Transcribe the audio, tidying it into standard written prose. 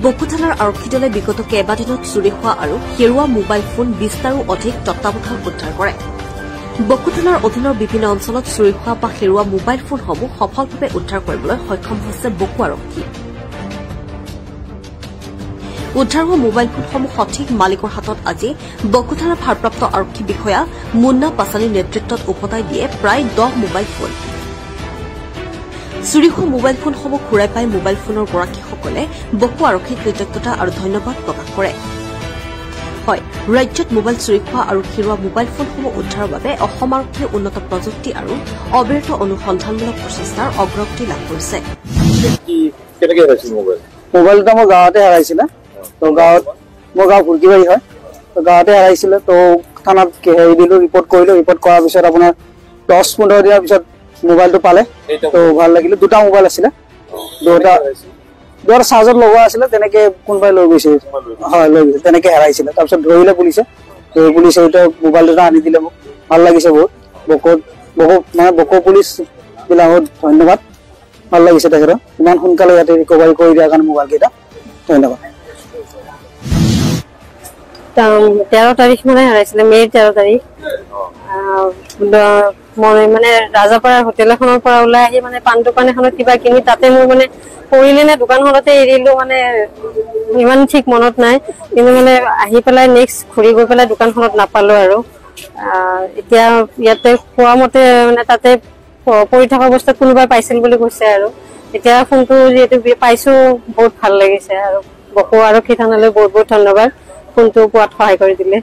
বকো থানাৰ আৰক্ষী দলে বিগত কেইবাদিনত চুৰি হোৱা আৰু হেৰুৱা মোবাইল ফোন 20টাৰো অধিক তত্বাৱধান উদ্ধাৰ কৰে। বকো থানাৰ অধীনৰ বিভিন্ন অঞ্চলত চুৰি হোৱা বা হেৰুৱা মোবাইল ফোনসমূহ সফলভাৱে উদ্ধাৰ কৰিবলৈ সক্ষম হৈছে বকো আৰক্ষী। উদ্ধাৰ হোৱা মোবাইল ফোনসমূহ সঠিক মালিকৰ হাতত আজি বকো থানাৰ ভাৰপ্ৰাপ্ত আৰক্ষী বিষয়া মুন্না পাছানিৰ নেতৃত্বত উভতাই দিয়ে প্ৰায় 10 মোবাইল ফোন। চুৰি হোৱা মোবাইল ফোনসমূহ ঘূৰাই পাই মোবাইল ফোনৰ গৰাকীসকলে বকো আৰক্ষীক কৃতজ্ঞতা আৰু ধন্যবাদ প্ৰকাশ কৰে। হয়, ৰাজ্যত মোবাইল চুৰি হোৱা আৰু হেৰুৱা মোবাইল ফোনসমূহ উদ্ধাৰৰ বাবে অসম আৰক্ষীয়ে উন্নত প্ৰযুক্তি আৰু অবিৰত অনুসন্ধানমূলক প্ৰচেষ্টাৰ অগ্ৰগতি লাভ কৰিছে। মোবাইলটা মোৰ গাঁৱতে হেৰাইছিলে। তো গাঁৱত মোৰ গাঁও ভুলকিবাৰী হয়। তো গাঁৱতে হেৰাইছিলে। তো থানাত হেৰি দিলোঁ, ৰিপৰ্ট কৰিলোঁ। ৰিপৰ্ট কৰাৰ পিছত আপোনাৰ 10-15 দিনৰ পিছত মোবাইলটো পালে। তো ভাল লাগিলে। 2টা মোবাইল আছিলে। দুটা চাৰ্জত লগোৱা আছিলে, তেনেকে কোনোবাই লৈ গৈছে। হয়, লৈ গৈছে, তেনেকে হেৰাইছিলে। তাৰপিছত ধৰিলে পুলিচে। পুলিচে মোবাইল দুটা আনি দিলে মোক। ভাল লাগিছে বহুত। বকো পুলিচ বিলাকত ধন্যবাদ। ভাল লাগিছে তেখেতক ইমান সোনকালে ইয়াতে ৰিকভাৰী কৰি দিয়াৰ কাৰণে মোবাইল কেইটা ধন্যবাদ। 13 তাৰিখ মানে হেৰাইছিলে, মে'ৰ 13 তাৰিখ। মই মানে ৰাজাপাৰা হোটেল এখনৰ পৰা ওলাই আহি মানে পাণ দোকান এখনত কিবা কিনি তাতে মোৰ মানে পৰিলে নে দোকানখনতে এৰিলো, মানে ইমান ঠিক মনত নাই। কিন্তু মানে আহি পেলাই নেক্সট ঘূৰি গৈ পেলাই দোকানখনত নাপালো আৰু। এতিয়া ইয়াতে কোৱা মতে মানে তাতে পৰি থকা অৱস্থাত কোনোবাই পাইছিল বুলি কৈছে আৰু। এতিয়া ফোনটো যিহেতু পাইছো বহুত ভাল লাগিছে আৰু বকো আৰক্ষী থানালৈ বহুত বহুত ধন্যবাদ ফোনটো পোৱাত সহায় কৰি দিলে।